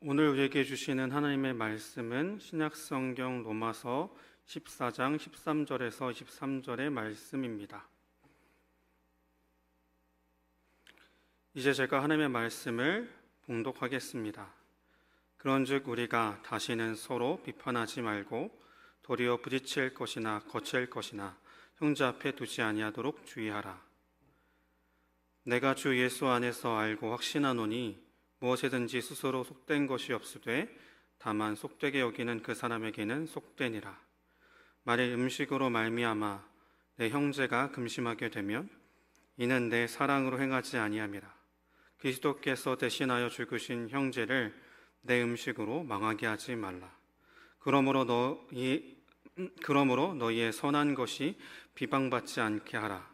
오늘 우리에게 주시는 하나님의 말씀은 신약성경 로마서 14장 13절에서 23절의 말씀입니다. 이제 제가 하나님의 말씀을 봉독하겠습니다. 그런즉 우리가 다시는 서로 비판하지 말고 도리어 부딪힐 것이나 거칠 것이나 형제 앞에 두지 아니하도록 주의하라. 내가 주 예수 안에서 알고 확신하노니 무엇이든지 스스로 속된 것이 없으되 다만 속되게 여기는 그 사람에게는 속되니라. 만일 음식으로 말미암아 내 형제가 금심하게 되면 이는 내 사랑으로 행하지 아니함이라. 그리스도께서 대신하여 죽으신 형제를 내 음식으로 망하게 하지 말라. 그러므로 너희의 선한 것이 비방받지 않게 하라.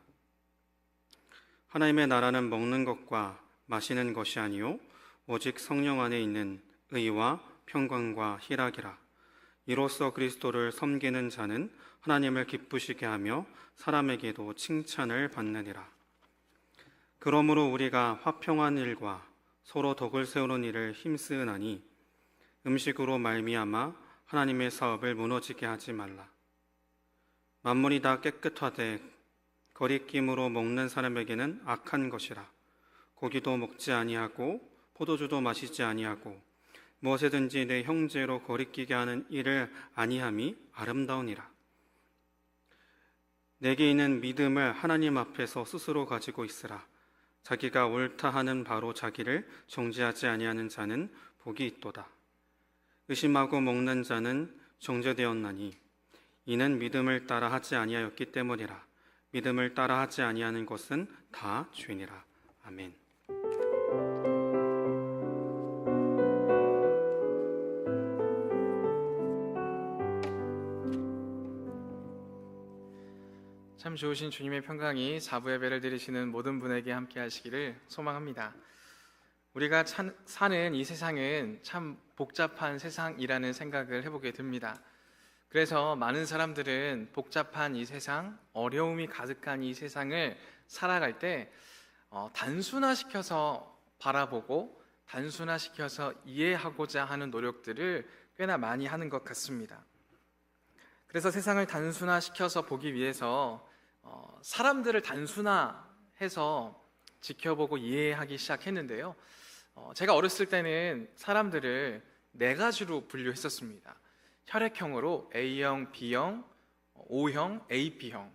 하나님의 나라는 먹는 것과 마시는 것이 아니요 오직 성령 안에 있는 의와 평강과 희락이라. 이로써 그리스도를 섬기는 자는 하나님을 기쁘시게 하며 사람에게도 칭찬을 받느니라. 그러므로 우리가 화평한 일과 서로 덕을 세우는 일을 힘쓰으나니 음식으로 말미암아 하나님의 사업을 무너지게 하지 말라. 만물이 다 깨끗하되 거리낌으로 먹는 사람에게는 악한 것이라. 고기도 먹지 아니하고 포도주도 마시지 아니하고 무엇이든지 내 형제로 거리끼게 하는 일을 아니함이 아름다우니라. 내게 있는 믿음을 하나님 앞에서 스스로 가지고 있으라. 자기가 옳다 하는 바로 자기를 정죄하지 아니하는 자는 복이 있도다. 의심하고 먹는 자는 정죄되었나니 이는 믿음을 따라 하지 아니하였기 때문이라. 믿음을 따라 하지 아니하는 것은 다 죄니라. 아멘. 참 좋으신 주님의 평강이 자부 예배를 드리시는 모든 분에게 함께 하시기를 소망합니다. 우리가 사는 이 세상은 참 복잡한 세상이라는 생각을 해보게 됩니다. 그래서 많은 사람들은 복잡한 이 세상, 어려움이 가득한 이 세상을 살아갈 때 단순화시켜서 바라보고 단순화시켜서 이해하고자 하는 노력들을 꽤나 많이 하는 것 같습니다. 그래서 세상을 단순화시켜서 보기 위해서 사람들을 단순화해서 지켜보고 이해하기 시작했는데요. 제가 어렸을 때는 사람들을 네 가지로 분류했었습니다. 혈액형으로 A형, B형, O형, AB형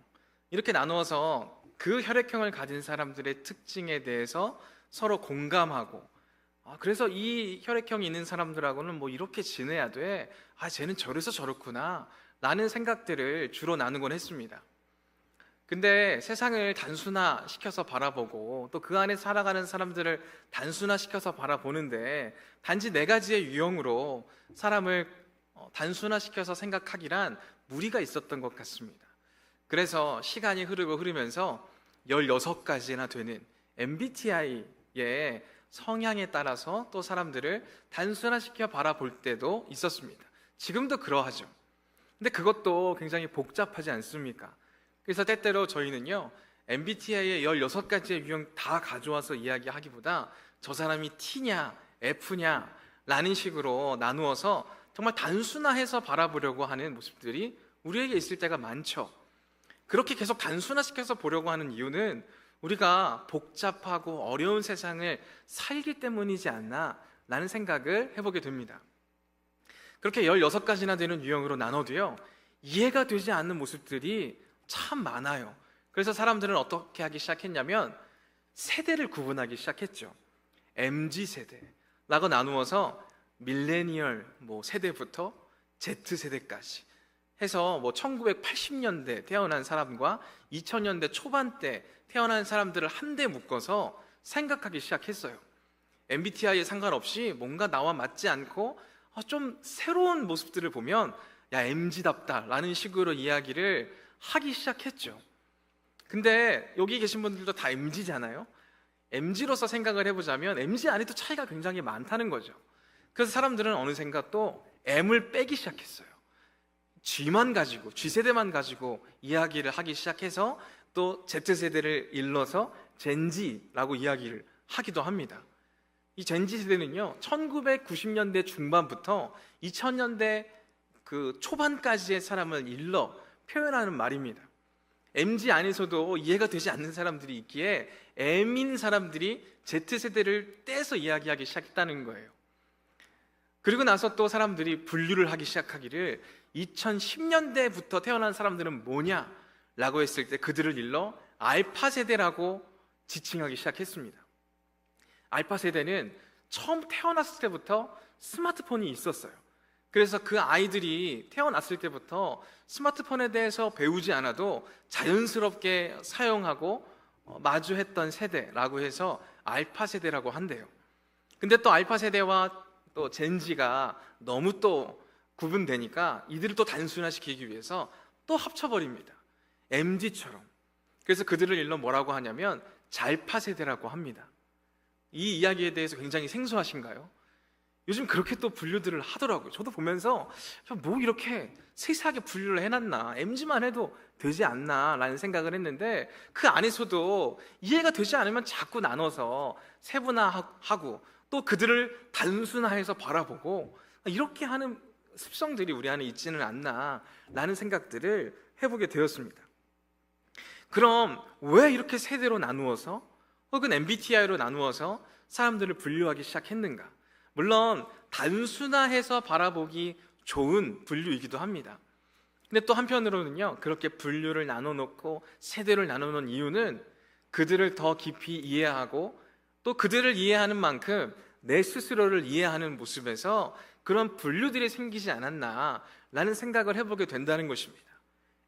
이렇게 나누어서 그 혈액형을 가진 사람들의 특징에 대해서 서로 공감하고 그래서 이 혈액형이 있는 사람들하고는 뭐 이렇게 지내야 돼, 쟤는 저래서 저렇구나 라는 생각들을 주로 나누곤 했습니다. 근데 세상을 단순화시켜서 바라보고 또 그 안에 살아가는 사람들을 단순화시켜서 바라보는데 단지 네 가지의 유형으로 사람을 단순화시켜서 생각하기란 무리가 있었던 것 같습니다. 그래서 시간이 흐르면서 16가지나 되는 MBTI의 성향에 따라서 또 사람들을 단순화시켜 바라볼 때도 있었습니다. 지금도 그러하죠. 근데 그것도 굉장히 복잡하지 않습니까? 그래서 때때로 저희는요 MBTI의 16가지의 유형 다 가져와서 이야기하기보다 저 사람이 T냐 F냐 라는 식으로 나누어서 정말 단순화해서 바라보려고 하는 모습들이 우리에게 있을 때가 많죠. 그렇게 계속 단순화시켜서 보려고 하는 이유는 우리가 복잡하고 어려운 세상을 살기 때문이지 않나 라는 생각을 해보게 됩니다. 그렇게 16가지나 되는 유형으로 나눠도요 이해가 되지 않는 모습들이 참 많아요. 그래서 사람들은 어떻게 하기 시작했냐면 세대를 구분하기 시작했죠. MZ세대라고 나누어서 밀레니얼 세대부터 Z세대까지 해서 1980년대 태어난 사람과 2000년대 초반때 태어난 사람들을 한데 묶어서 생각하기 시작했어요. MBTI에 상관없이 뭔가 나와 맞지 않고 좀 새로운 모습들을 보면 야 MZ답다 라는 식으로 이야기를 하기 시작했죠. 근데 여기 계신 분들도 다 MZ잖아요. MZ로서 생각을 해보자면 MZ 안에도 차이가 굉장히 많다는 거죠. 그래서 사람들은 어느샌가 또 M을 빼기 시작했어요. G만 가지고, G세대만 가지고 이야기를 하기 시작해서 또 Z세대를 일러서 젠지라고 이야기를 하기도 합니다. 이 젠지 세대는요, 1990년대 중반부터 2000년대 그 초반까지의 사람을 일러 표현하는 말입니다. MZ 안에서도 이해가 되지 않는 사람들이 있기에 M인 사람들이 Z세대를 떼서 이야기하기 시작했다는 거예요. 그리고 나서 또 사람들이 분류를 하기 시작하기를 2010년대부터 태어난 사람들은 뭐냐? 라고 했을 때 그들을 일러 알파 세대라고 지칭하기 시작했습니다. 알파 세대는 처음 태어났을 때부터 스마트폰이 있었어요. 그래서 그 아이들이 태어났을 때부터 스마트폰에 대해서 배우지 않아도 자연스럽게 사용하고 마주했던 세대라고 해서 알파 세대라고 한대요. 근데 또 알파 세대와 또 젠지가 너무 또 구분되니까 이들을 또 단순화시키기 위해서 또 합쳐버립니다. MZ처럼. 그래서 그들을 일러 뭐라고 하냐면 잘파 세대라고 합니다. 이 이야기에 대해서 굉장히 생소하신가요? 요즘 그렇게 또 분류들을 하더라고요. 저도 보면서 뭐 이렇게 세세하게 분류를 해놨나, MZ만 해도 되지 않나 라는 생각을 했는데, 그 안에서도 이해가 되지 않으면 자꾸 나눠서 세분화하고 또 그들을 단순화해서 바라보고 이렇게 하는 습성들이 우리 안에 있지는 않나 라는 생각들을 해보게 되었습니다. 그럼 왜 이렇게 세대로 나누어서 혹은 MBTI로 나누어서 사람들을 분류하기 시작했는가? 물론 단순화해서 바라보기 좋은 분류이기도 합니다. 근데 또 한편으로는요, 그렇게 분류를 나눠놓고 세대를 나눠놓은 이유는 그들을 더 깊이 이해하고 또 그들을 이해하는 만큼 내 스스로를 이해하는 모습에서 그런 분류들이 생기지 않았나 라는 생각을 해보게 된다는 것입니다.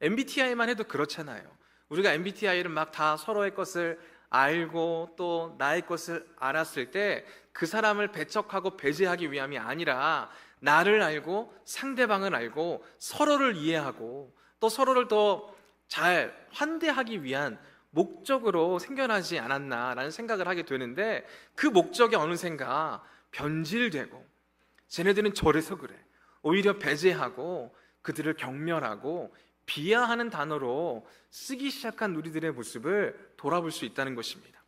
MBTI만 해도 그렇잖아요. 우리가 MBTI를 막 다 서로의 것을 알고 또 나의 것을 알았을 때 그 사람을 배척하고 배제하기 위함이 아니라 나를 알고 상대방을 알고 서로를 이해하고 또 서로를 더 잘 환대하기 위한 목적으로 생겨나지 않았나라는 생각을 하게 되는데, 그 목적이 어느샌가 변질되고 쟤네들은 저래서 그래, 오히려 배제하고 그들을 경멸하고 비하하는 단어로 쓰기 시작한 우리들의 모습을 돌아볼 수 있다는 것입니다.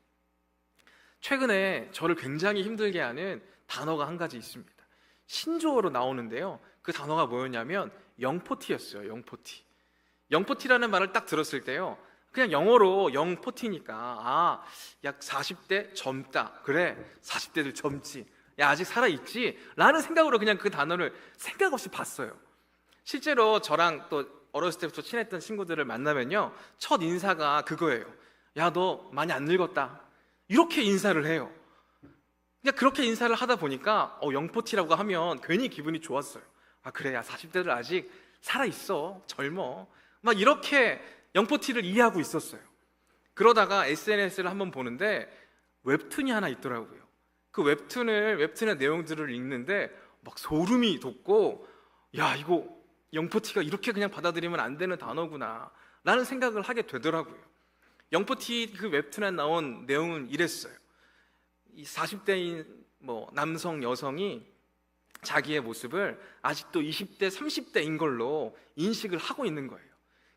최근에 저를 굉장히 힘들게 하는 단어가 한 가지 있습니다. 신조어로 나오는데요, 그 단어가 뭐였냐면 영포티였어요. 영포티. 영포티라는 말을 딱 들었을 때요, 그냥 영어로 영포티니까 약 40대 젊다, 그래 40대들 젊지, 야 아직 살아있지 라는 생각으로 그냥 그 단어를 생각 없이 봤어요. 실제로 저랑 또 어렸을 때부터 친했던 친구들을 만나면요, 첫 인사가 그거예요. 야 너 많이 안 늙었다, 이렇게 인사를 해요. 그냥 그렇게 인사를 하다 보니까 영포티라고 하면 괜히 기분이 좋았어요. 아 그래, 야 40대들 아직 살아있어, 젊어, 막 이렇게 영포티를 이해하고 있었어요. 그러다가 SNS를 한번 보는데 웹툰이 하나 있더라고요. 그 웹툰의 내용들을 읽는데 막 소름이 돋고, 야 이거 영포티가 이렇게 그냥 받아들이면 안 되는 단어구나 라는 생각을 하게 되더라고요. 영포티 그 웹툰에 나온 내용은 이랬어요. 이 40대인 남성, 여성이 자기의 모습을 아직도 20대, 30대인 걸로 인식을 하고 있는 거예요.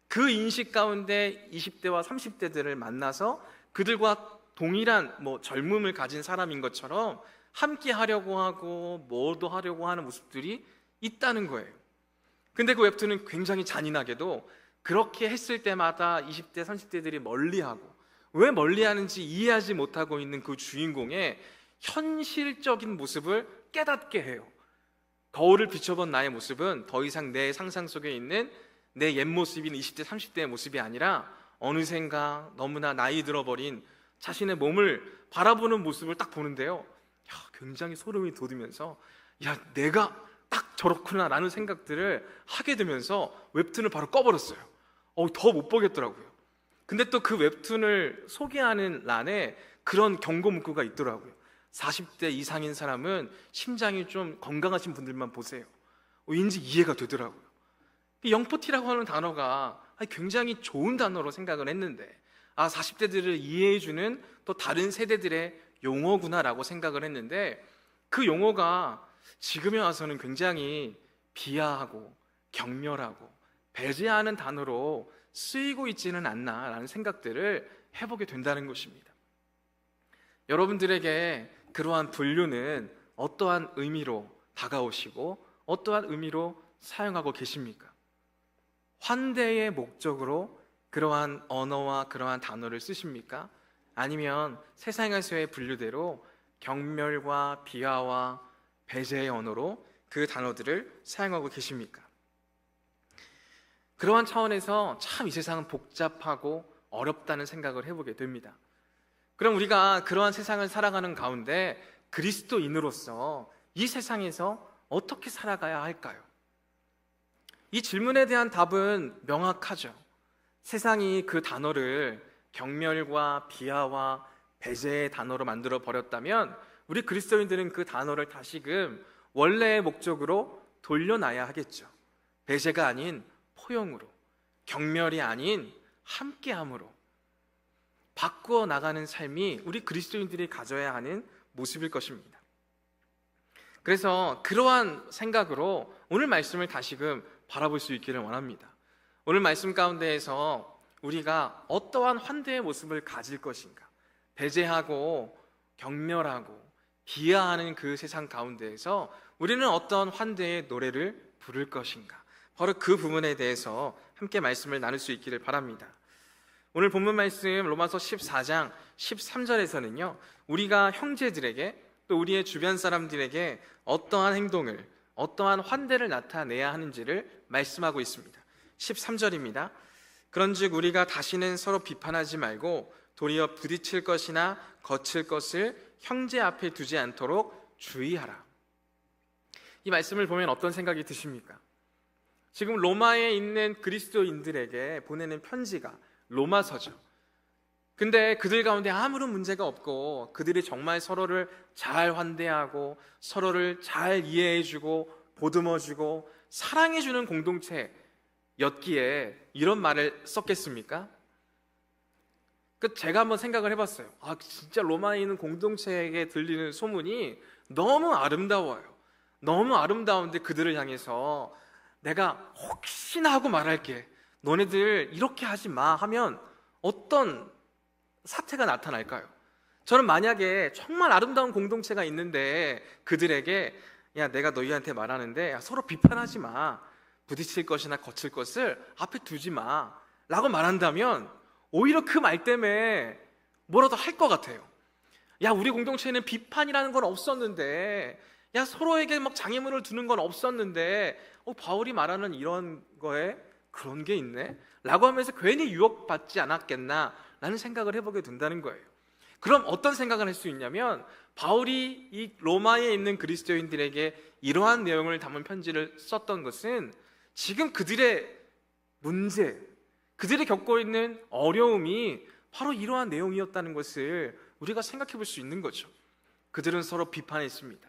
그 인식 가운데 20대와 30대들을 만나서 그들과 동일한 젊음을 가진 사람인 것처럼 함께 하려고 하고 뭐도 하려고 하는 모습들이 있다는 거예요. 근데 그 웹툰은 굉장히 잔인하게도 그렇게 했을 때마다 20대, 30대들이 멀리하고, 왜 멀리하는지 이해하지 못하고 있는 그 주인공의 현실적인 모습을 깨닫게 해요. 거울을 비춰본 나의 모습은 더 이상 내 상상 속에 있는 내 옛 모습인 20대, 30대의 모습이 아니라 어느샌가 너무나 나이 들어버린 자신의 몸을 바라보는 모습을 딱 보는데요, 굉장히 소름이 돋으면서 야 내가 딱 저렇구나 라는 생각들을 하게 되면서 웹툰을 바로 꺼버렸어요. 더 못 보겠더라고요. 근데 또 그 웹툰을 소개하는 란에 그런 경고 문구가 있더라고요. 40대 이상인 사람은 심장이 좀 건강하신 분들만 보세요. 왠지 이해가 되더라고요. 영포티라고 하는 단어가 굉장히 좋은 단어로 생각을 했는데 40대들을 이해해주는 또 다른 세대들의 용어구나라고 생각을 했는데, 그 용어가 지금에 와서는 굉장히 비하하고 경멸하고 배제하는 단어로 쓰이고 있지는 않나라는 생각들을 해보게 된다는 것입니다. 여러분들에게 그러한 분류는 어떠한 의미로 다가오시고 어떠한 의미로 사용하고 계십니까? 환대의 목적으로 그러한 언어와 그러한 단어를 쓰십니까? 아니면 세상에서의 분류대로 경멸과 비하와 배제의 언어로 그 단어들을 사용하고 계십니까? 그러한 차원에서 참 이 세상은 복잡하고 어렵다는 생각을 해보게 됩니다. 그럼 우리가 그러한 세상을 살아가는 가운데 그리스도인으로서 이 세상에서 어떻게 살아가야 할까요? 이 질문에 대한 답은 명확하죠. 세상이 그 단어를 경멸과 비하와 배제의 단어로 만들어 버렸다면 우리 그리스도인들은 그 단어를 다시금 원래의 목적으로 돌려놔야 하겠죠. 배제가 아닌 포용으로, 경멸이 아닌 함께함으로 바꾸어 나가는 삶이 우리 그리스도인들이 가져야 하는 모습일 것입니다. 그래서 그러한 생각으로 오늘 말씀을 다시금 바라볼 수 있기를 원합니다. 오늘 말씀 가운데에서 우리가 어떠한 환대의 모습을 가질 것인가, 배제하고 경멸하고 비하하는 그 세상 가운데에서 우리는 어떠한 환대의 노래를 부를 것인가, 바로 그 부분에 대해서 함께 말씀을 나눌 수 있기를 바랍니다. 오늘 본문 말씀 로마서 14장 13절에서는요 우리가 형제들에게 또 우리의 주변 사람들에게 어떠한 행동을, 어떠한 환대를 나타내야 하는지를 말씀하고 있습니다. 13절입니다. 그런즉 우리가 다시는 서로 비판하지 말고 도리어 부딪힐 것이나 거칠 것을 형제 앞에 두지 않도록 주의하라. 이 말씀을 보면 어떤 생각이 드십니까? 지금 로마에 있는 그리스도인들에게 보내는 편지가 로마서죠. 근데 그들 가운데 아무런 문제가 없고 그들이 정말 서로를 잘 환대하고 서로를 잘 이해해주고 보듬어주고 사랑해주는 공동체였기에 이런 말을 썼겠습니까? 제가 한번 생각을 해봤어요. 진짜 로마에 있는 공동체에게 들리는 소문이 너무 아름다워요. 너무 아름다운데 그들을 향해서 내가 혹시나 하고 말할게, 너네들 이렇게 하지 마 하면 어떤 사태가 나타날까요? 저는 만약에 정말 아름다운 공동체가 있는데 그들에게 야, 내가 너희한테 말하는데 야, 서로 비판하지 마, 부딪힐 것이나 거칠 것을 앞에 두지 마 라고 말한다면 오히려 그 말 때문에 뭐라도 할 것 같아요. 야, 우리 공동체에는 비판이라는 건 없었는데, 야, 서로에게 막 장애물을 두는 건 없었는데 바울이 말하는 이런 거에 그런 게 있네? 라고 하면서 괜히 유혹받지 않았겠나 라는 생각을 해보게 된다는 거예요. 그럼 어떤 생각을 할 수 있냐면 바울이 이 로마에 있는 그리스도인들에게 이러한 내용을 담은 편지를 썼던 것은 지금 그들의 문제, 그들이 겪고 있는 어려움이 바로 이러한 내용이었다는 것을 우리가 생각해 볼 수 있는 거죠. 그들은 서로 비판했습니다.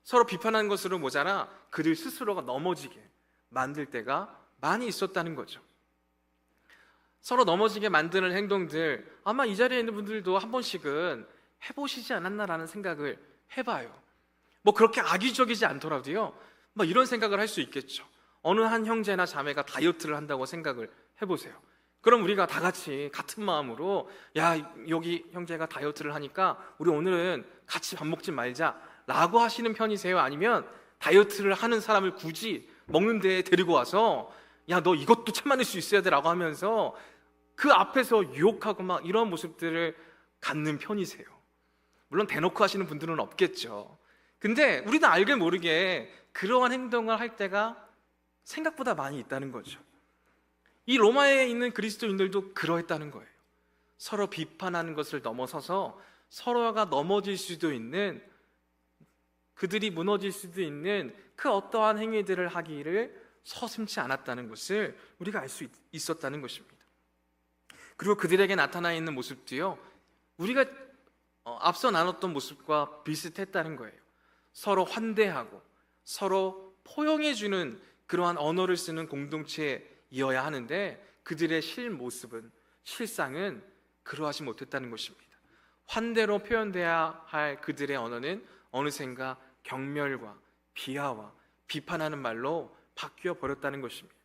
서로 비판한 것으로 모자라 그들 스스로가 넘어지게 만들 때가 많이 있었다는 거죠. 서로 넘어지게 만드는 행동들, 아마 이 자리에 있는 분들도 한 번씩은 해보시지 않았나라는 생각을 해봐요. 그렇게 악의적이지 않더라도요, 이런 생각을 할 수 있겠죠. 어느 한 형제나 자매가 다이어트를 한다고 생각을 해보세요. 그럼 우리가 다 같이 같은 마음으로 야, 여기 형제가 다이어트를 하니까 우리 오늘은 같이 밥 먹지 말자 라고 하시는 편이세요? 아니면 다이어트를 하는 사람을 굳이 먹는 데에 데리고 와서 야, 너 이것도 참아낼 수 있어야 돼 라고 하면서 그 앞에서 유혹하고 막 이런 모습들을 갖는 편이세요? 물론 대놓고 하시는 분들은 없겠죠. 근데 우리도 알게 모르게 그러한 행동을 할 때가 생각보다 많이 있다는 거죠. 이 로마에 있는 그리스도인들도 그러했다는 거예요. 서로 비판하는 것을 넘어서서 서로가 넘어질 수도 있는, 그들이 무너질 수도 있는 그 어떠한 행위들을 하기를 서슴지 않았다는 것을 우리가 알 수 있었다는 것입니다. 그리고 그들에게 나타나 있는 모습도요, 우리가 앞서 나눴던 모습과 비슷했다는 거예요. 서로 환대하고 서로 포용해주는 그러한 언어를 쓰는 공동체이어야 하는데 그들의 실모습은, 실상은 그러하지 못했다는 것입니다. 환대로 표현돼야 할 그들의 언어는 어느샌가 경멸과 비하와 비판하는 말로 바뀌어 버렸다는 것입니다.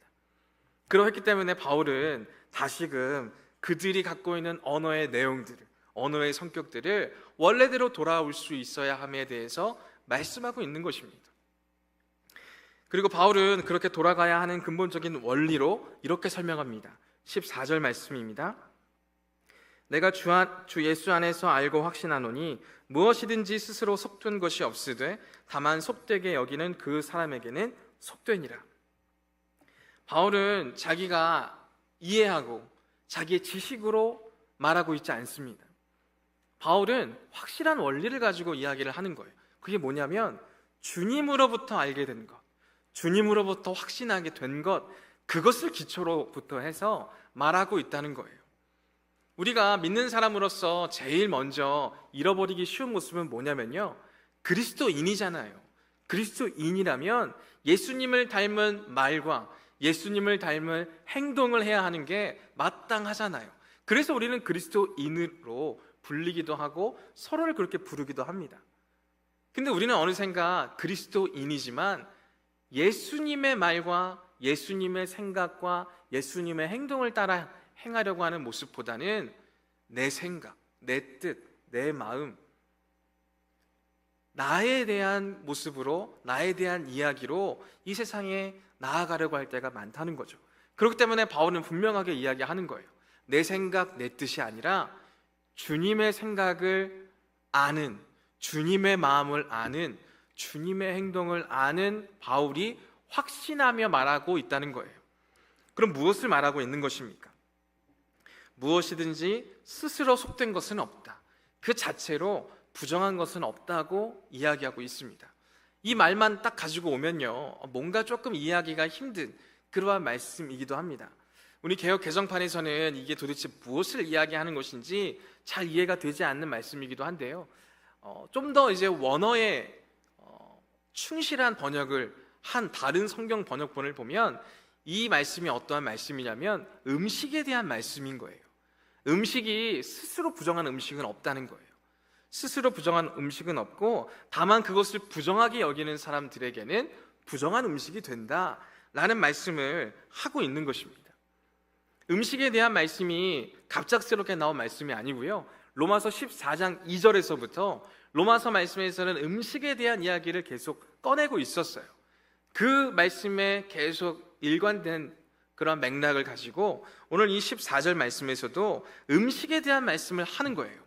그러했기 때문에 바울은 다시금 그들이 갖고 있는 언어의 내용들을, 언어의 성격들을 원래대로 돌아올 수 있어야 함에 대해서 말씀하고 있는 것입니다. 그리고 바울은 그렇게 돌아가야 하는 근본적인 원리로 이렇게 설명합니다. 14절 말씀입니다. 내가 주 예수 안에서 알고 확신하노니 무엇이든지 스스로 속된 것이 없으되 다만 속되게 여기는 그 사람에게는 속되니라. 바울은 자기가 이해하고 자기의 지식으로 말하고 있지 않습니다. 바울은 확실한 원리를 가지고 이야기를 하는 거예요. 그게 뭐냐면 주님으로부터 알게 된 것, 주님으로부터 확신하게 된 것, 그것을 기초로부터 해서 말하고 있다는 거예요. 우리가 믿는 사람으로서 제일 먼저 잃어버리기 쉬운 모습은 뭐냐면요, 그리스도인이잖아요. 그리스도인이라면 예수님을 닮은 말과 예수님을 닮은 행동을 해야 하는 게 마땅하잖아요. 그래서 우리는 그리스도인으로 불리기도 하고 서로를 그렇게 부르기도 합니다. 근데 우리는 어느샌가 그리스도인이지만 예수님의 말과 예수님의 생각과 예수님의 행동을 따라 행하려고 하는 모습보다는 내 생각, 내 뜻, 내 마음, 나에 대한 모습으로, 나에 대한 이야기로 이 세상에 나아가려고 할 때가 많다는 거죠. 그렇기 때문에 바울은 분명하게 이야기하는 거예요. 내 생각, 내 뜻이 아니라 주님의 생각을 아는, 주님의 마음을 아는, 주님의 행동을 아는 바울이 확신하며 말하고 있다는 거예요. 그럼 무엇을 말하고 있는 것입니까? 무엇이든지 스스로 속된 것은 없다. 그 자체로 부정한 것은 없다고 이야기하고 있습니다. 이 말만 딱 가지고 오면요, 뭔가 조금 이해하기가 힘든 그러한 말씀이기도 합니다. 우리 개역 개정판에서는 이게 도대체 무엇을 이야기하는 것인지 잘 이해가 되지 않는 말씀이기도 한데요, 좀 더 이제 원어에 충실한 번역을 한 다른 성경 번역본을 보면 이 말씀이 어떠한 말씀이냐면 음식에 대한 말씀인 거예요. 음식이 스스로 부정한 음식은 없다는 거예요. 스스로 부정한 음식은 없고 다만 그것을 부정하게 여기는 사람들에게는 부정한 음식이 된다라는 말씀을 하고 있는 것입니다. 음식에 대한 말씀이 갑작스럽게 나온 말씀이 아니고요, 로마서 14장 2절에서부터 로마서 말씀에서는 음식에 대한 이야기를 계속 꺼내고 있었어요. 그 말씀에 계속 일관된 그런 맥락을 가지고 오늘 이 14절 말씀에서도 음식에 대한 말씀을 하는 거예요.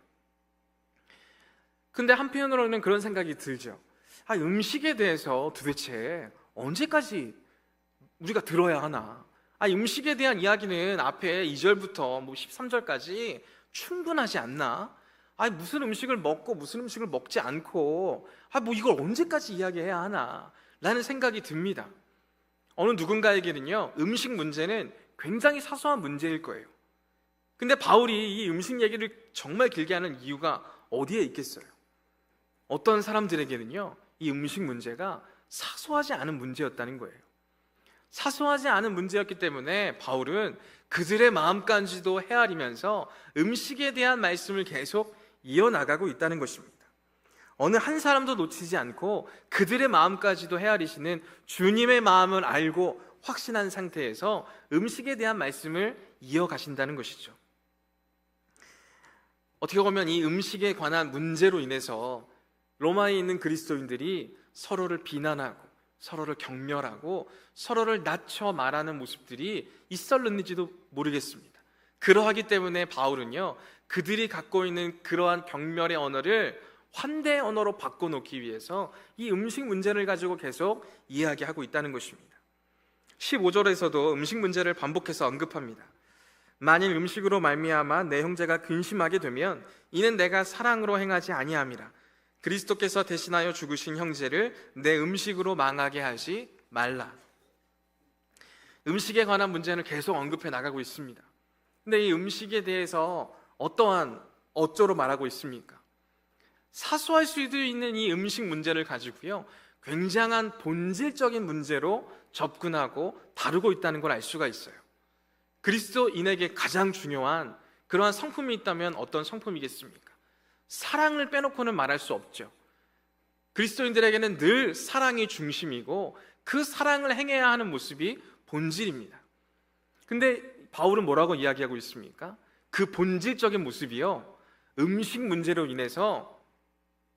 근데 한편으로는 그런 생각이 들죠. 음식에 대해서 도대체 언제까지 우리가 들어야 하나? 음식에 대한 이야기는 앞에 2절부터 13절까지 충분하지 않나? 무슨 음식을 먹고 무슨 음식을 먹지 않고 이걸 언제까지 이야기해야 하나? 라는 생각이 듭니다. 어느 누군가에게는요, 음식 문제는 굉장히 사소한 문제일 거예요. 근데 바울이 이 음식 얘기를 정말 길게 하는 이유가 어디에 있겠어요? 어떤 사람들에게는요, 이 음식 문제가 사소하지 않은 문제였다는 거예요. 사소하지 않은 문제였기 때문에 바울은 그들의 마음까지도 헤아리면서 음식에 대한 말씀을 계속 이어나가고 있다는 것입니다. 어느 한 사람도 놓치지 않고 그들의 마음까지도 헤아리시는 주님의 마음을 알고 확신한 상태에서 음식에 대한 말씀을 이어가신다는 것이죠. 어떻게 보면 이 음식에 관한 문제로 인해서 로마에 있는 그리스도인들이 서로를 비난하고 서로를 경멸하고 서로를 낮춰 말하는 모습들이 있었는지도 모르겠습니다. 그러하기 때문에 바울은요, 그들이 갖고 있는 그러한 경멸의 언어를 환대의 언어로 바꿔놓기 위해서 이 음식 문제를 가지고 계속 이야기하고 있다는 것입니다. 15절에서도 음식 문제를 반복해서 언급합니다. 만일 음식으로 말미암아 내 형제가 근심하게 되면 이는 내가 사랑으로 행하지 아니함이라. 그리스도께서 대신하여 죽으신 형제를 내 음식으로 망하게 하지 말라. 음식에 관한 문제는 계속 언급해 나가고 있습니다. 근데 이 음식에 대해서 어떠한 어조로 말하고 있습니까? 사소할 수도 있는 이 음식 문제를 가지고요, 굉장한 본질적인 문제로 접근하고 다루고 있다는 걸 알 수가 있어요. 그리스도인에게 가장 중요한 그러한 성품이 있다면 어떤 성품이겠습니까? 사랑을 빼놓고는 말할 수 없죠. 그리스도인들에게는 늘 사랑이 중심이고 그 사랑을 행해야 하는 모습이 본질입니다. 근데 바울은 뭐라고 이야기하고 있습니까? 그 본질적인 모습이요, 음식 문제로 인해서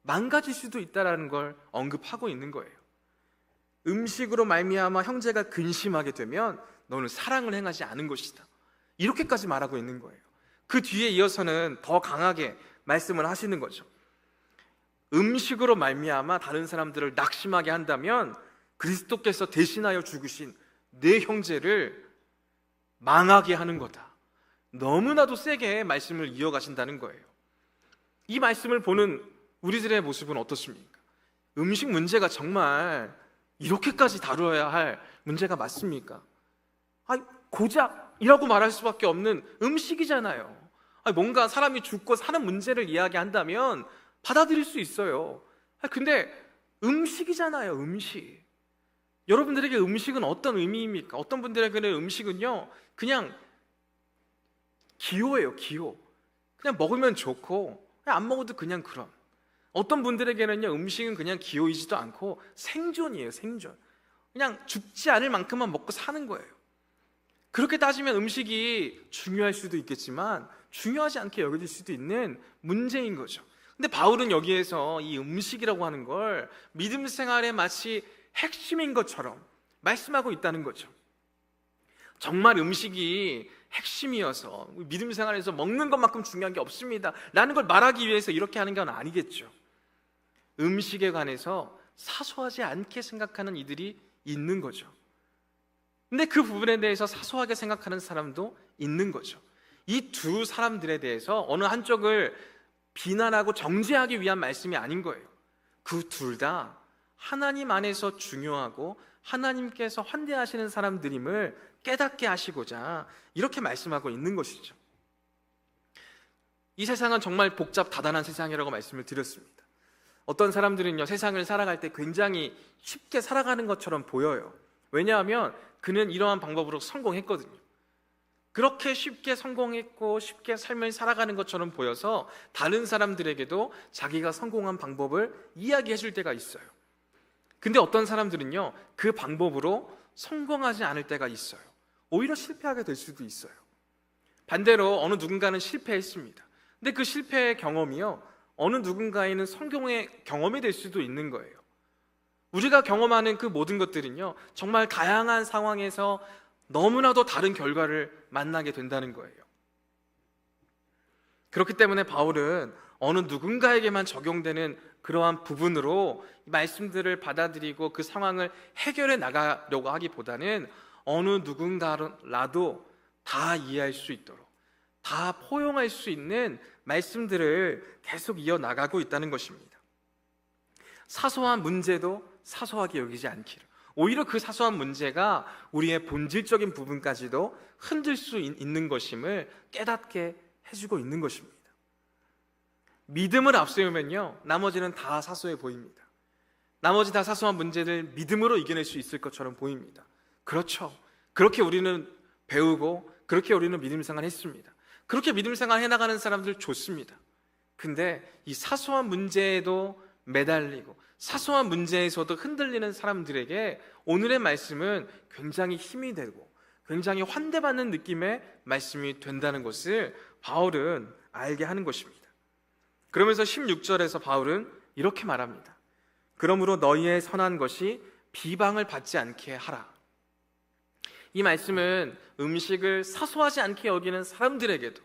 망가질 수도 있다는 걸 언급하고 있는 거예요. 음식으로 말미암아 형제가 근심하게 되면 너는 사랑을 행하지 않은 것이다. 이렇게까지 말하고 있는 거예요. 그 뒤에 이어서는 더 강하게 말씀을 하시는 거죠. 음식으로 말미암아 다른 사람들을 낙심하게 한다면 그리스도께서 대신하여 죽으신 내 형제를 망하게 하는 거다. 너무나도 세게 말씀을 이어가신다는 거예요. 이 말씀을 보는 우리들의 모습은 어떻습니까? 음식 문제가 정말 이렇게까지 다루어야 할 문제가 맞습니까? 고작이라고 말할 수밖에 없는 음식이잖아요. 뭔가 사람이 죽고 사는 문제를 이야기한다면 받아들일 수 있어요. 근데 음식이잖아요, 음식. 여러분들에게 음식은 어떤 의미입니까? 어떤 분들에게는 음식은요, 그냥 기호예요, 기호. 그냥 먹으면 좋고, 그냥 안 먹어도 그냥 그런. 어떤 분들에게는요, 음식은 그냥 기호이지도 않고 생존이에요, 생존. 그냥 죽지 않을 만큼만 먹고 사는 거예요. 그렇게 따지면 음식이 중요할 수도 있겠지만 중요하지 않게 여겨질 수도 있는 문제인 거죠. 근데 바울은 여기에서 이 음식이라고 하는 걸 믿음 생활의 마치 핵심인 것처럼 말씀하고 있다는 거죠. 정말 음식이 핵심이어서 믿음 생활에서 먹는 것만큼 중요한 게 없습니다 라는 걸 말하기 위해서 이렇게 하는 건 아니겠죠. 음식에 관해서 사소하지 않게 생각하는 이들이 있는 거죠. 근데 그 부분에 대해서 사소하게 생각하는 사람도 있는 거죠. 이 두 사람들에 대해서 어느 한쪽을 비난하고 정죄하기 위한 말씀이 아닌 거예요. 그 둘 다 하나님 안에서 중요하고 하나님께서 환대하시는 사람들임을 깨닫게 하시고자 이렇게 말씀하고 있는 것이죠. 이 세상은 정말 복잡다단한 세상이라고 말씀을 드렸습니다. 어떤 사람들은요, 세상을 살아갈 때 굉장히 쉽게 살아가는 것처럼 보여요. 왜냐하면 그는 이러한 방법으로 성공했거든요. 그렇게 쉽게 성공했고 쉽게 삶을 살아가는 것처럼 보여서 다른 사람들에게도 자기가 성공한 방법을 이야기해 줄 때가 있어요. 근데 어떤 사람들은요, 그 방법으로 성공하지 않을 때가 있어요. 오히려 실패하게 될 수도 있어요. 반대로 어느 누군가는 실패했습니다. 근데 그 실패의 경험이요, 어느 누군가에는 성공의 경험이 될 수도 있는 거예요. 우리가 경험하는 그 모든 것들은요, 정말 다양한 상황에서 너무나도 다른 결과를 만나게 된다는 거예요. 그렇기 때문에 바울은 어느 누군가에게만 적용되는 그러한 부분으로 말씀들을 받아들이고 그 상황을 해결해 나가려고 하기보다는 어느 누군가라도 다 이해할 수 있도록, 다 포용할 수 있는 말씀들을 계속 이어나가고 있다는 것입니다. 사소한 문제도 사소하게 여기지 않기를, 오히려 그 사소한 문제가 우리의 본질적인 부분까지도 흔들 수 있는 것임을 깨닫게 해주고 있는 것입니다. 믿음을 앞세우면요, 나머지는 다 사소해 보입니다. 나머지 다 사소한 문제를 믿음으로 이겨낼 수 있을 것처럼 보입니다. 그렇죠. 그렇게 우리는 배우고 그렇게 우리는 믿음 생활 했습니다. 그렇게 믿음 생활 해나가는 사람들 좋습니다. 근데 이 사소한 문제에도 매달리고 사소한 문제에서도 흔들리는 사람들에게 오늘의 말씀은 굉장히 힘이 되고 굉장히 환대받는 느낌의 말씀이 된다는 것을 바울은 알게 하는 것입니다. 그러면서 16절에서 바울은 이렇게 말합니다. 그러므로 너희의 선한 것이 비방을 받지 않게 하라. 이 말씀은 음식을 사소하지 않게 여기는 사람들에게도,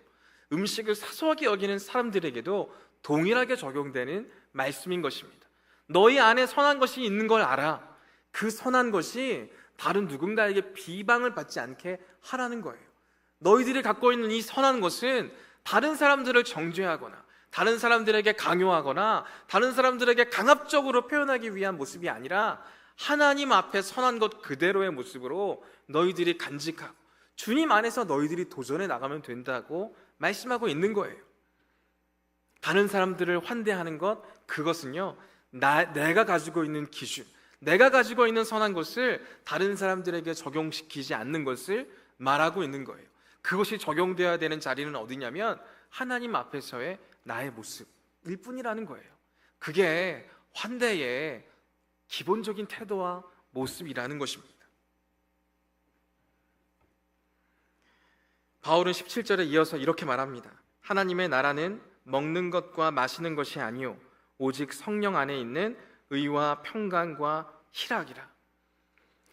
음식을 사소하게 여기는 사람들에게도 동일하게 적용되는 말씀인 것입니다. 너희 안에 선한 것이 있는 걸 알아. 그 선한 것이 다른 누군가에게 비방을 받지 않게 하라는 거예요. 너희들이 갖고 있는 이 선한 것은 다른 사람들을 정죄하거나 다른 사람들에게 강요하거나 다른 사람들에게 강압적으로 표현하기 위한 모습이 아니라 하나님 앞에 선한 것 그대로의 모습으로 너희들이 간직하고 주님 안에서 너희들이 도전해 나가면 된다고 말씀하고 있는 거예요. 다른 사람들을 환대하는 것, 그것은요, 내가 가지고 있는 기준, 내가 가지고 있는 선한 것을 다른 사람들에게 적용시키지 않는 것을 말하고 있는 거예요. 그것이 적용되어야 되는 자리는 어디냐면 하나님 앞에서의 나의 모습일 뿐이라는 거예요. 그게 환대의 기본적인 태도와 모습이라는 것입니다. 바울은 17절에 이어서 이렇게 말합니다. 하나님의 나라는 먹는 것과 마시는 것이 아니요 오직 성령 안에 있는 의와 평강과 희락이라.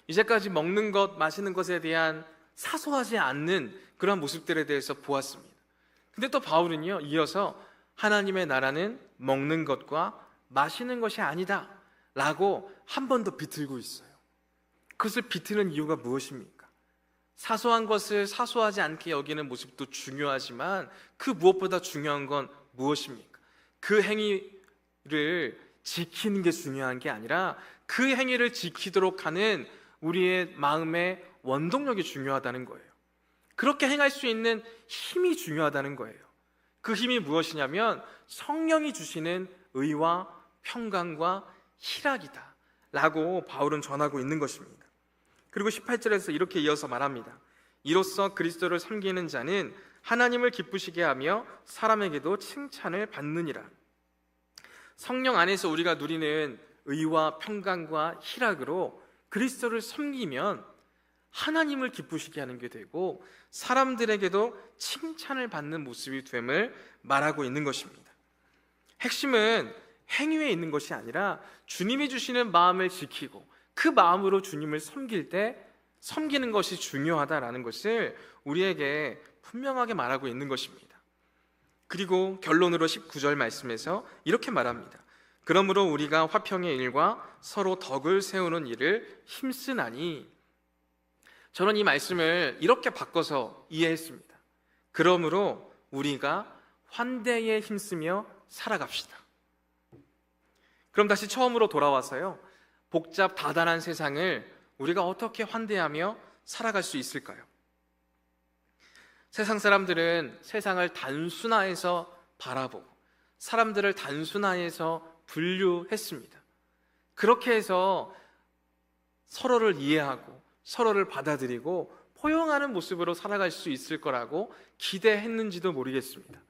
이제까지 먹는 것, 마시는 것에 대한 사소하지 않는 그런 모습들에 대해서 보았습니다. 근데 또 바울은요, 이어서 하나님의 나라는 먹는 것과 마시는 것이 아니다 라고 한 번 더 비틀고 있어요. 그것을 비트는 이유가 무엇입니까? 사소한 것을 사소하지 않게 여기는 모습도 중요하지만 그 무엇보다 중요한 건 무엇입니까? 그 행위를 지키는 게 중요한 게 아니라 그 행위를 지키도록 하는 우리의 마음의 원동력이 중요하다는 거예요. 그렇게 행할 수 있는 힘이 중요하다는 거예요. 그 힘이 무엇이냐면 성령이 주시는 의와 평강과 희락이다 라고 바울은 전하고 있는 것입니다. 그리고 18절에서 이렇게 이어서 말합니다. 이로써 그리스도를 섬기는 자는 하나님을 기쁘시게 하며 사람에게도 칭찬을 받느니라. 성령 안에서 우리가 누리는 의와 평강과 희락으로 그리스도를 섬기면 하나님을 기쁘시게 하는 게 되고 사람들에게도 칭찬을 받는 모습이 됨을 말하고 있는 것입니다. 핵심은 행위에 있는 것이 아니라 주님이 주시는 마음을 지키고 그 마음으로 주님을 섬길 때 섬기는 것이 중요하다라는 것을 우리에게 분명하게 말하고 있는 것입니다. 그리고 결론으로 19절 말씀에서 이렇게 말합니다. 그러므로 우리가 화평의 일과 서로 덕을 세우는 일을 힘쓰나니. 저는 이 말씀을 이렇게 바꿔서 이해했습니다. 그러므로 우리가 환대에 힘쓰며 살아갑시다. 그럼 다시 처음으로 돌아와서요, 복잡 다단한 세상을 우리가 어떻게 환대하며 살아갈 수 있을까요? 세상 사람들은 세상을 단순화해서 바라보고 사람들을 단순화해서 분류했습니다. 그렇게 해서 서로를 이해하고 서로를 받아들이고 포용하는 모습으로 살아갈 수 있을 거라고 기대했는지도 모르겠습니다.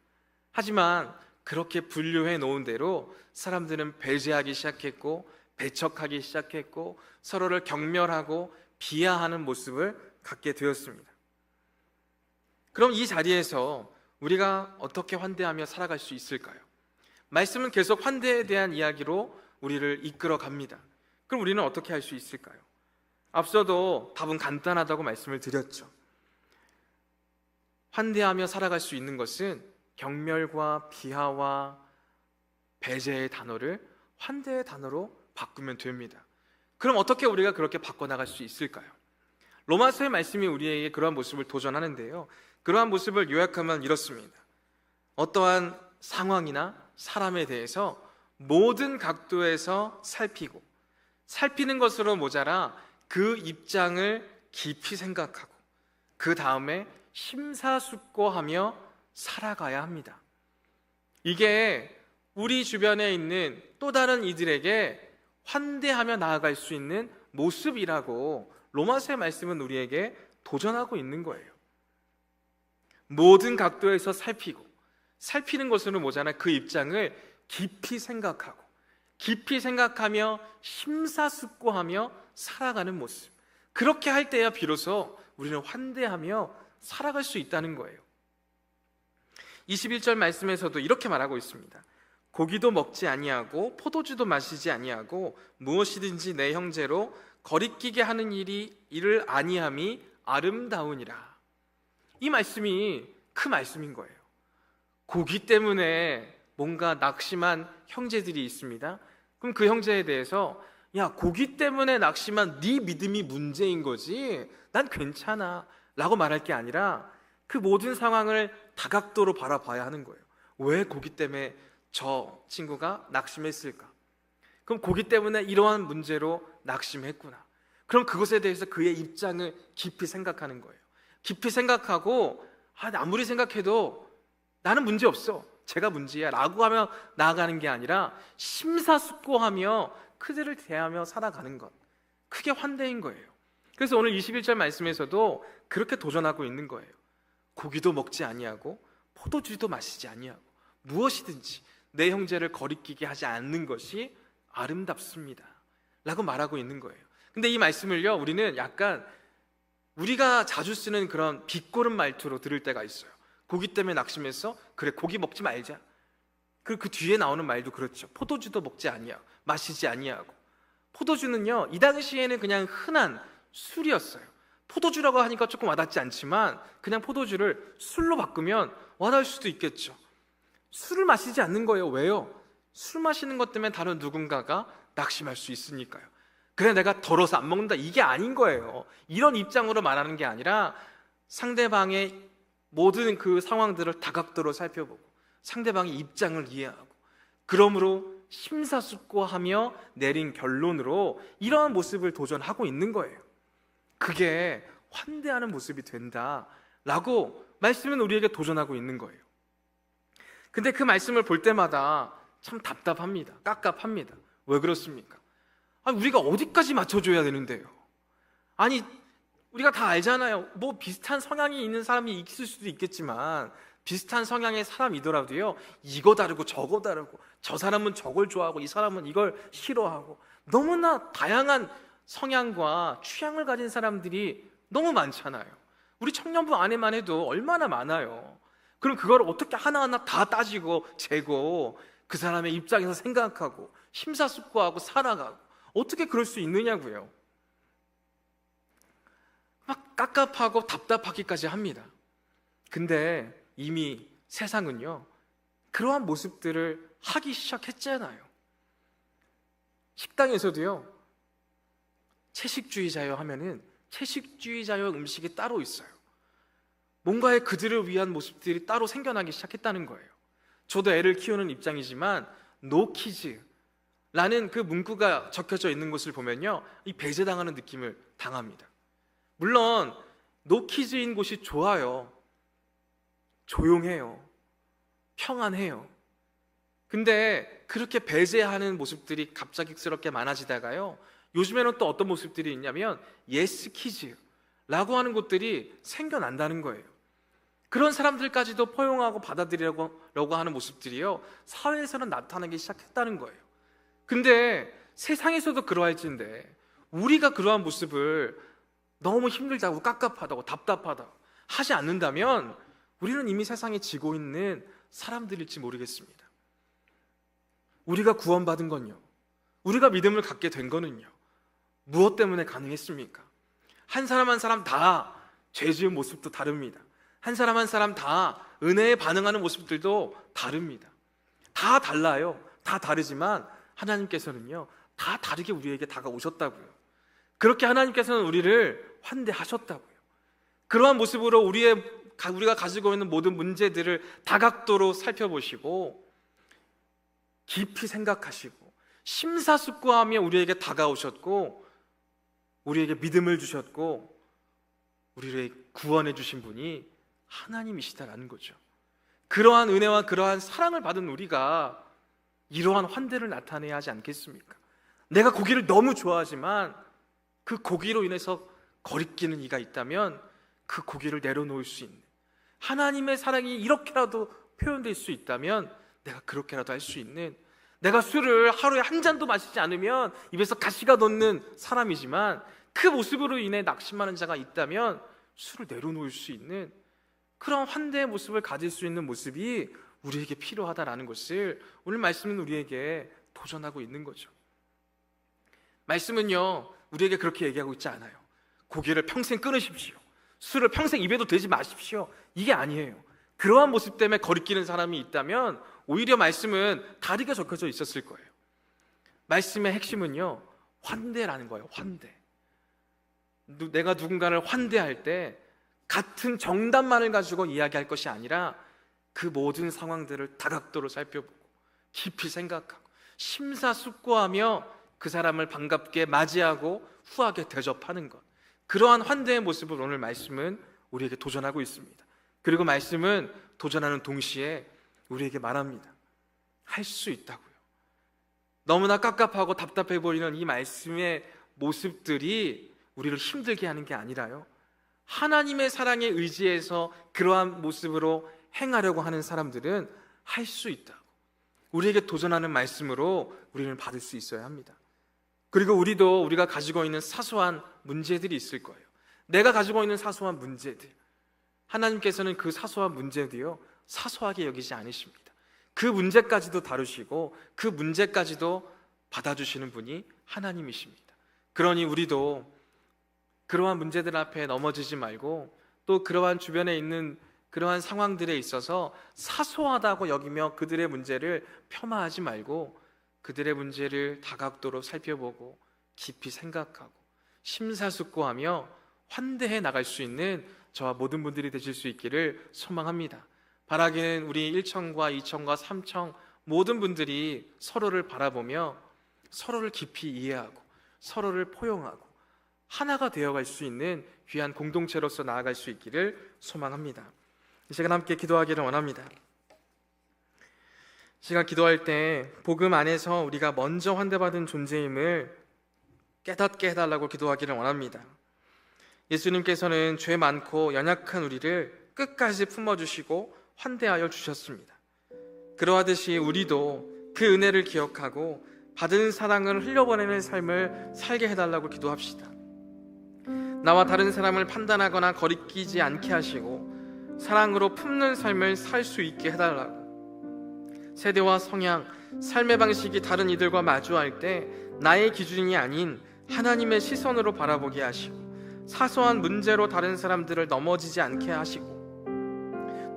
하지만 그렇게 분류해 놓은 대로 사람들은 배제하기 시작했고 배척하기 시작했고 서로를 경멸하고 비하하는 모습을 갖게 되었습니다. 그럼 이 자리에서 우리가 어떻게 환대하며 살아갈 수 있을까요? 말씀은 계속 환대에 대한 이야기로 우리를 이끌어 갑니다. 그럼 우리는 어떻게 할 수 있을까요? 앞서도 답은 간단하다고 말씀을 드렸죠. 환대하며 살아갈 수 있는 것은 경멸과 비하와 배제의 단어를 환대의 단어로 바꾸면 됩니다. 그럼 어떻게 우리가 그렇게 바꿔나갈 수 있을까요? 로마서의 말씀이 우리에게 그러한 모습을 도전하는데요, 그러한 모습을 요약하면 이렇습니다. 어떠한 상황이나 사람에 대해서 모든 각도에서 살피고 살피는 것으로 모자라 그 입장을 깊이 생각하고 그 다음에 심사숙고하며 살아가야 합니다. 이게 우리 주변에 있는 또 다른 이들에게 환대하며 나아갈 수 있는 모습이라고 로마서의 말씀은 우리에게 도전하고 있는 거예요. 모든 각도에서 살피는 것으로 모자라 그 입장을 깊이 생각하고 깊이 생각하며 심사숙고하며 살아가는 모습, 그렇게 할 때야 비로소 우리는 환대하며 살아갈 수 있다는 거예요. 21절 말씀에서도 이렇게 말하고 있습니다. 고기도 먹지 아니하고 포도주도 마시지 아니하고 무엇이든지 내 형제로 거리끼게 하는 일을 아니함이 아름다우니라. 이 말씀이 그 말씀인 거예요. 고기 때문에 뭔가 낙심한 형제들이 있습니다. 그럼 그 형제에 대해서 야, 고기 때문에 낙심한 네 믿음이 문제인 거지 난 괜찮아 라고 말할 게 아니라 그 모든 상황을 다각도로 바라봐야 하는 거예요. 왜 고기 때문에 저 친구가 낙심했을까? 그럼 고기 때문에 이러한 문제로 낙심했구나. 그럼 그것에 대해서 그의 입장을 깊이 생각하는 거예요. 깊이 생각하고 아무리 생각해도 나는 문제 없어, 제가 문제야 라고 하며 나아가는 게 아니라 심사숙고하며 그들을 대하며 살아가는 것, 그게 환대인 거예요. 그래서 오늘 21절 말씀에서도 그렇게 도전하고 있는 거예요. 고기도 먹지 아니하고 포도주도 마시지 아니하고 무엇이든지 내 형제를 거리끼게 하지 않는 것이 아름답습니다 라고 말하고 있는 거예요. 근데 이 말씀을요, 우리는 약간 우리가 자주 쓰는 그런 비꼬는 말투로 들을 때가 있어요. 고기 때문에 낙심했어? 그래, 고기 먹지 말자. 그리고 그 뒤에 나오는 말도 그렇죠. 포도주도 먹지 아니하고 마시지 아니하고. 포도주는요, 이 당시에는 그냥 흔한 술이었어요. 포도주라고 하니까 조금 와닿지 않지만 그냥 포도주를 술로 바꾸면 와닿을 수도 있겠죠. 술을 마시지 않는 거예요. 왜요? 술 마시는 것 때문에 다른 누군가가 낙심할 수 있으니까요. 그래 내가 더러워서 안 먹는다, 이게 아닌 거예요. 이런 입장으로 말하는 게 아니라 상대방의 모든 그 상황들을 다각도로 살펴보고 상대방의 입장을 이해하고, 그러므로 심사숙고하며 내린 결론으로 이러한 모습을 도전하고 있는 거예요. 그게 환대하는 모습이 된다라고 말씀은 우리에게 도전하고 있는 거예요. 근데 그 말씀을 볼 때마다 참 답답합니다. 깝깝합니다. 왜 그렇습니까? 아니, 우리가 어디까지 맞춰줘야 되는데요? 아니, 우리가 다 알잖아요. 뭐 비슷한 성향이 있는 사람이 있을 수도 있겠지만 비슷한 성향의 사람이더라도요, 이거 다르고 저거 다르고, 저 사람은 저걸 좋아하고 이 사람은 이걸 싫어하고, 너무나 다양한 성향과 취향을 가진 사람들이 너무 많잖아요. 우리 청년부 안에만 해도 얼마나 많아요. 그럼 그걸 어떻게 하나하나 다 따지고 재고 그 사람의 입장에서 생각하고 심사숙고하고 살아가고, 어떻게 그럴 수 있느냐고요. 막 깝깝하고 답답하기까지 합니다. 근데 이미 세상은요, 그러한 모습들을 하기 시작했잖아요. 식당에서도요, 채식주의자요 하면은 채식주의자용 음식이 따로 있어요. 뭔가의 그들을 위한 모습들이 따로 생겨나기 시작했다는 거예요. 저도 애를 키우는 입장이지만 No kids라는 그 문구가 적혀져 있는 것을 보면요, 이 배제당하는 느낌을 당합니다. 물론 No kids인 곳이 좋아요. 조용해요. 평안해요. 근데 그렇게 배제하는 모습들이 갑작스럽게 많아지다가요, 요즘에는 또 어떤 모습들이 있냐면 Yes kids라고 하는 곳들이 생겨난다는 거예요. 그런 사람들까지도 포용하고 받아들이려고 하는 모습들이요, 사회에서는 나타나기 시작했다는 거예요. 근데 세상에서도 그러할진데 우리가 그러한 모습을 너무 힘들다고 깝깝하다고 답답하다고 하지 않는다면 우리는 이미 세상에 지고 있는 사람들일지 모르겠습니다. 우리가 구원받은 건요, 우리가 믿음을 갖게 된 거는요, 무엇 때문에 가능했습니까? 한 사람 한 사람 다 죄 지은 모습도 다릅니다. 한 사람 한 사람 다 은혜에 반응하는 모습들도 다릅니다. 다 달라요. 다 다르지만 하나님께서는요, 다 다르게 우리에게 다가오셨다고요. 그렇게 하나님께서는 우리를 환대하셨다고요. 그러한 모습으로 우리가 가지고 있는 모든 문제들을 다각도로 살펴보시고 깊이 생각하시고 심사숙고하며 우리에게 다가오셨고 우리에게 믿음을 주셨고 우리를 구원해 주신 분이 하나님이시다라는 거죠. 그러한 은혜와 그러한 사랑을 받은 우리가 이러한 환대를 나타내야 하지 않겠습니까? 내가 고기를 너무 좋아하지만 그 고기로 인해서 거리끼는 이가 있다면 그 고기를 내려놓을 수 있는, 하나님의 사랑이 이렇게라도 표현될 수 있다면 내가 그렇게라도 할 수 있는, 내가 술을 하루에 한 잔도 마시지 않으면 입에서 가시가 돋는 사람이지만 그 모습으로 인해 낙심하는 자가 있다면 술을 내려놓을 수 있는 그런 환대의 모습을 가질 수 있는 모습이 우리에게 필요하다라는 것을 오늘 말씀은 우리에게 도전하고 있는 거죠. 말씀은요, 우리에게 그렇게 얘기하고 있지 않아요. 고기를 평생 끊으십시오, 술을 평생 입에도 대지 마십시오, 이게 아니에요. 그러한 모습 때문에 거리끼는 사람이 있다면 오히려 말씀은 다르게 적혀져 있었을 거예요. 말씀의 핵심은요, 환대라는 거예요. 환대. 내가 누군가를 환대할 때 같은 정답만을 가지고 이야기할 것이 아니라 그 모든 상황들을 다각도로 살펴보고 깊이 생각하고 심사숙고하며 그 사람을 반갑게 맞이하고 후하게 대접하는 것, 그러한 환대의 모습을 오늘 말씀은 우리에게 도전하고 있습니다. 그리고 말씀은 도전하는 동시에 우리에게 말합니다. 할 수 있다고요. 너무나 깝깝하고 답답해 보이는 이 말씀의 모습들이 우리를 힘들게 하는 게 아니라요, 하나님의 사랑에 의지해서 그러한 모습으로 행하려고 하는 사람들은 할 수 있다고 우리에게 도전하는 말씀으로 우리는 받을 수 있어야 합니다. 그리고 우리가 가지고 있는 사소한 문제들이 있을 거예요. 내가 가지고 있는 사소한 문제들, 하나님께서는 그 사소한 문제들이요, 사소하게 여기지 않으십니다. 그 문제까지도 다루시고 그 문제까지도 받아주시는 분이 하나님이십니다. 그러니 우리도 그러한 문제들 앞에 넘어지지 말고, 또 그러한 주변에 있는 그러한 상황들에 있어서 사소하다고 여기며 그들의 문제를 폄하하지 말고, 그들의 문제를 다각도로 살펴보고 깊이 생각하고 심사숙고하며 환대해 나갈 수 있는 저와 모든 분들이 되실 수 있기를 소망합니다. 바라기는 우리 1청과 2청과 3청 모든 분들이 서로를 바라보며 서로를 깊이 이해하고 서로를 포용하고 하나가 되어갈 수 있는 귀한 공동체로서 나아갈 수 있기를 소망합니다. 이 시간 함께 기도하기를 원합니다. 이 시간 기도할 때 복음 안에서 우리가 먼저 환대받은 존재임을 깨닫게 해달라고 기도하기를 원합니다. 예수님께서는 죄 많고 연약한 우리를 끝까지 품어주시고 환대하여 주셨습니다. 그러하듯이 우리도 그 은혜를 기억하고 받은 사랑을 흘려보내는 삶을 살게 해달라고 기도합시다. 나와 다른 사람을 판단하거나 거리끼지 않게 하시고 사랑으로 품는 삶을 살 수 있게 해달라고, 세대와 성향, 삶의 방식이 다른 이들과 마주할 때 나의 기준이 아닌 하나님의 시선으로 바라보게 하시고, 사소한 문제로 다른 사람들을 넘어지지 않게 하시고,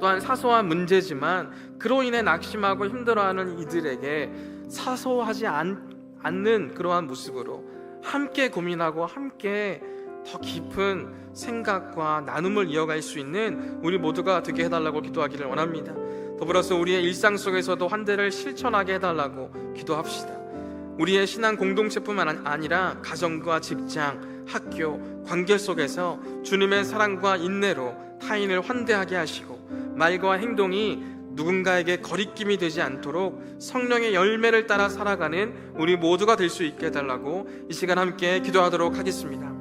또한 사소한 문제지만 그로 인해 낙심하고 힘들어하는 이들에게 사소하지 않는 그러한 모습으로 함께 고민하고 함께 더 깊은 생각과 나눔을 이어갈 수 있는 우리 모두가 되게 해달라고 기도하기를 원합니다. 더불어서 우리의 일상 속에서도 환대를 실천하게 해달라고 기도합시다. 우리의 신앙 공동체뿐만 아니라 가정과 직장, 학교, 관계 속에서 주님의 사랑과 인내로 타인을 환대하게 하시고, 말과 행동이 누군가에게 거리낌이 되지 않도록 성령의 열매를 따라 살아가는 우리 모두가 될 수 있게 해달라고 이 시간 함께 기도하도록 하겠습니다.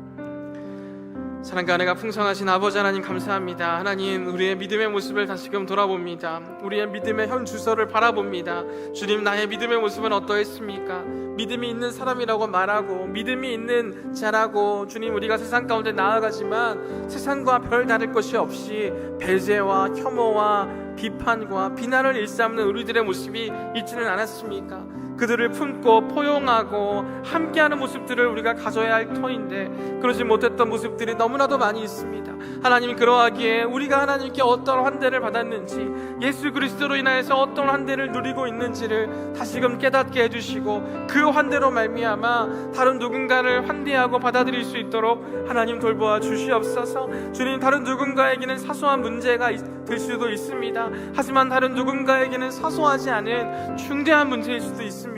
사랑과 은혜가 풍성하신 아버지 하나님, 감사합니다. 하나님, 우리의 믿음의 모습을 다시금 돌아봅니다. 우리의 믿음의 현 주소를 바라봅니다. 주님, 나의 믿음의 모습은 어떠했습니까? 믿음이 있는 사람이라고 말하고 믿음이 있는 자라고 주님, 우리가 세상 가운데 나아가지만 세상과 별 다를 것이 없이 배제와 혐오와 비판과 비난을 일삼는 우리들의 모습이 있지는 않았습니까? 그들을 품고 포용하고 함께하는 모습들을 우리가 가져야 할 터인데 그러지 못했던 모습들이 너무나도 많이 있습니다. 하나님, 그러하기에 우리가 하나님께 어떤 환대를 받았는지, 예수 그리스도로 인하여서 어떤 환대를 누리고 있는지를 다시금 깨닫게 해주시고, 그 환대로 말미암아 다른 누군가를 환대하고 받아들일 수 있도록 하나님 돌보아 주시옵소서. 주님, 다른 누군가에게는 사소한 문제가 될 수도 있습니다. 하지만 다른 누군가에게는 사소하지 않은 중대한 문제일 수도 있습니다.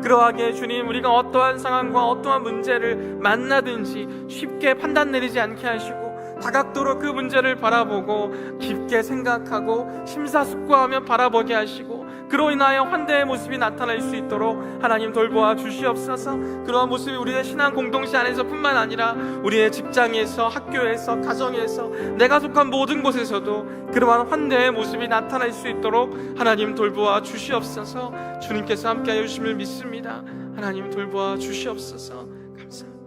그러하기에 주님, 우리가 어떠한 상황과 어떠한 문제를 만나든지 쉽게 판단 내리지 않게 하시고 다각도로 그 문제를 바라보고 깊게 생각하고 심사숙고하며 바라보게 하시고, 그로 인하여 환대의 모습이 나타날 수 있도록 하나님 돌보아 주시옵소서. 그러한 모습이 우리의 신앙 공동체 안에서 뿐만 아니라 우리의 직장에서, 학교에서, 가정에서, 내가 속한 모든 곳에서도 그러한 환대의 모습이 나타날 수 있도록 하나님 돌보아 주시옵소서. 주님께서 함께하여 주심을 믿습니다. 하나님 돌보아 주시옵소서. 감사합니다.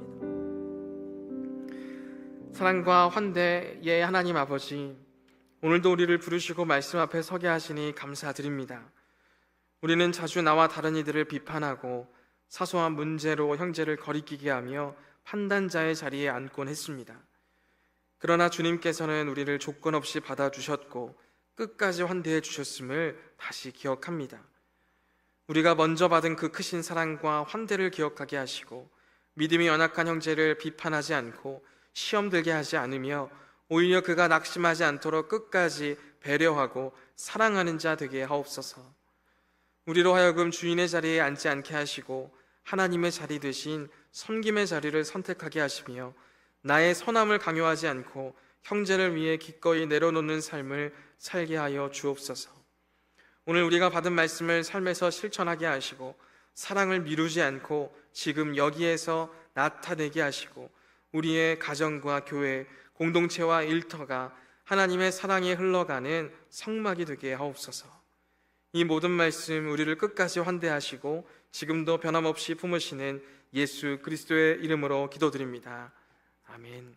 사랑과 환대의 하나님 아버지, 오늘도 우리를 부르시고 말씀 앞에 서게 하시니 감사드립니다. 우리는 자주 나와 다른 이들을 비판하고 사소한 문제로 형제를 거리끼게 하며 판단자의 자리에 앉곤 했습니다. 그러나 주님께서는 우리를 조건 없이 받아주셨고 끝까지 환대해 주셨음을 다시 기억합니다. 우리가 먼저 받은 그 크신 사랑과 환대를 기억하게 하시고, 믿음이 연약한 형제를 비판하지 않고 시험 들게 하지 않으며 오히려 그가 낙심하지 않도록 끝까지 배려하고 사랑하는 자 되게 하옵소서. 우리로 하여금 주인의 자리에 앉지 않게 하시고 하나님의 자리 되신 섬김의 자리를 선택하게 하시며, 나의 선함을 강요하지 않고 형제를 위해 기꺼이 내려놓는 삶을 살게 하여 주옵소서. 오늘 우리가 받은 말씀을 삶에서 실천하게 하시고 사랑을 미루지 않고 지금 여기에서 나타내게 하시고, 우리의 가정과 교회, 공동체와 일터가 하나님의 사랑에 흘러가는 성막이 되게 하옵소서. 이 모든 말씀 우리를 끝까지 환대하시고 지금도 변함없이 품으시는 예수 그리스도의 이름으로 기도드립니다. 아멘.